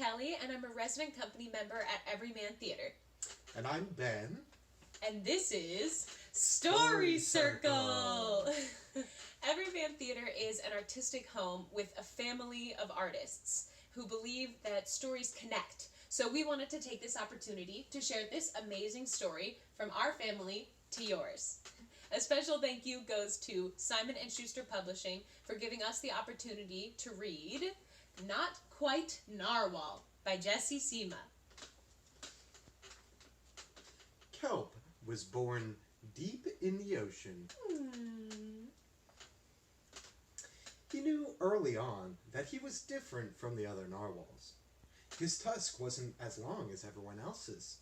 Kelly, and I'm a resident company member at Everyman Theatre. And I'm Ben. And this is Story Circle! Everyman Theatre is an artistic home with a family of artists who believe that stories connect. So we wanted to take this opportunity to share this amazing story from our family to yours. A special thank you goes to Simon & Schuster Publishing for giving us the opportunity to read Not Quite Narwhal by Jessie Sima. Kelp was born deep in the ocean. He knew early on that he was different from the other narwhals. His tusk wasn't as long as everyone else's.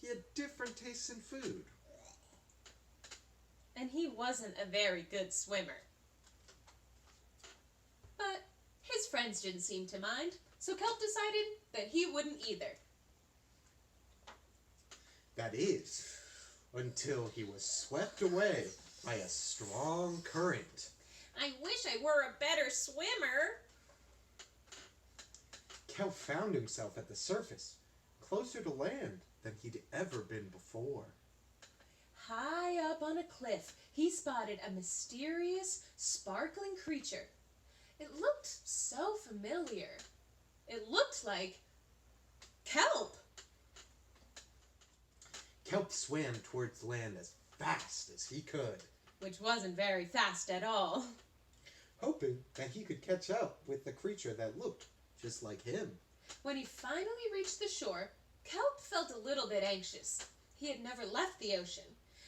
He had different tastes in food. And he wasn't a very good swimmer. But his friends didn't seem to mind, so Kelp decided that he wouldn't either. That is, until he was swept away by a strong current. I wish I were a better swimmer. Kelp found himself at the surface, closer to land than he'd ever been before. High up on a cliff, he spotted a mysterious, sparkling creature. It looked so familiar. It looked like Kelp. Kelp swam towards land as fast as he could, Which wasn't very fast at all. hoping that he could catch up with the creature that looked just like him. When he finally reached the shore, Kelp felt a little bit anxious. He had never left the ocean.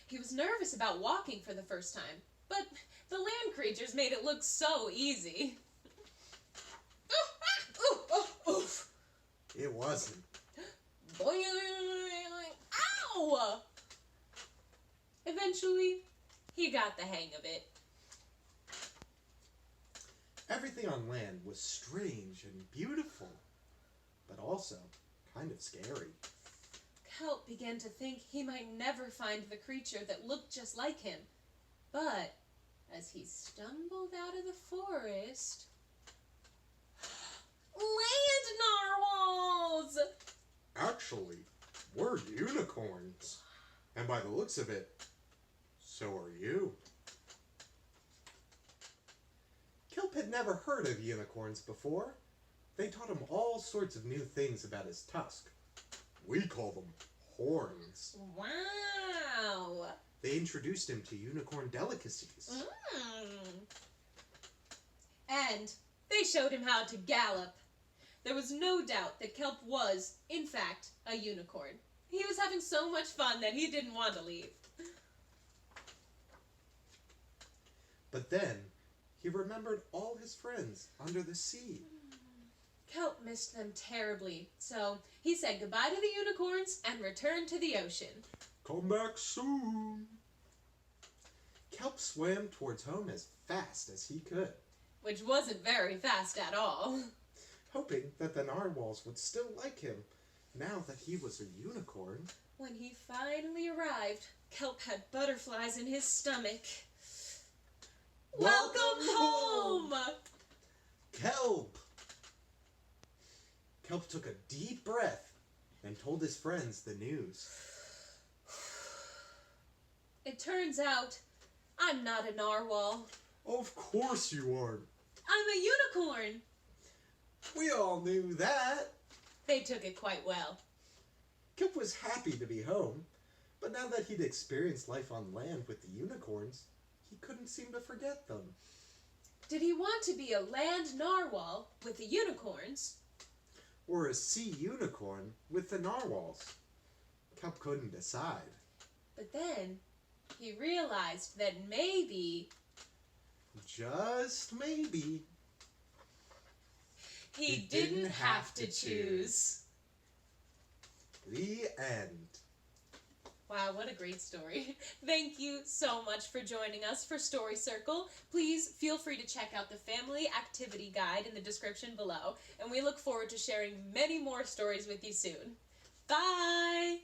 He was nervous about walking for the first time, but the land creatures made it look so easy. It wasn't. Boing! Ow! Eventually, he got the hang of it. Everything on land was strange and beautiful, but also kind of scary. Kelp began to think he might never find the creature that looked just like him. But as he stumbled out of the forest... Land narwhals! Actually, we're unicorns. And by the looks of it, so are you. Kelp had never heard of unicorns before. They taught him all sorts of new things about his tusk. We call them horns. Wow! They introduced him to unicorn delicacies. And they showed him how to gallop. There was no doubt that Kelp was, in fact, a unicorn. He was having so much fun that he didn't want to leave. But then, he remembered all his friends under the sea. Kelp missed them terribly, so he said goodbye to the unicorns and returned to the ocean. Come back soon. Kelp swam towards home as fast as he could, Which wasn't very fast at all. hoping that the narwhals would still like him now that he was a unicorn. When he finally arrived, Kelp had butterflies in his stomach. Welcome home! Kelp! Kelp took a deep breath and told his friends the news. It turns out, I'm not a narwhal. Of course you aren't. I'm a unicorn! We all knew that. They took it quite well. Kelp was happy to be home, but now that he'd experienced life on land with the unicorns, he couldn't seem to forget them. Did he want to be a land narwhal with the unicorns? Or a sea unicorn with the narwhals? Kelp couldn't decide. But then, he realized that maybe Just maybe. he didn't have to choose. The end. Wow, what a great story. Thank you so much for joining us for Story Circle. Please feel free to check out the family activity guide in the description below, and we look forward to sharing many more stories with you soon. Bye!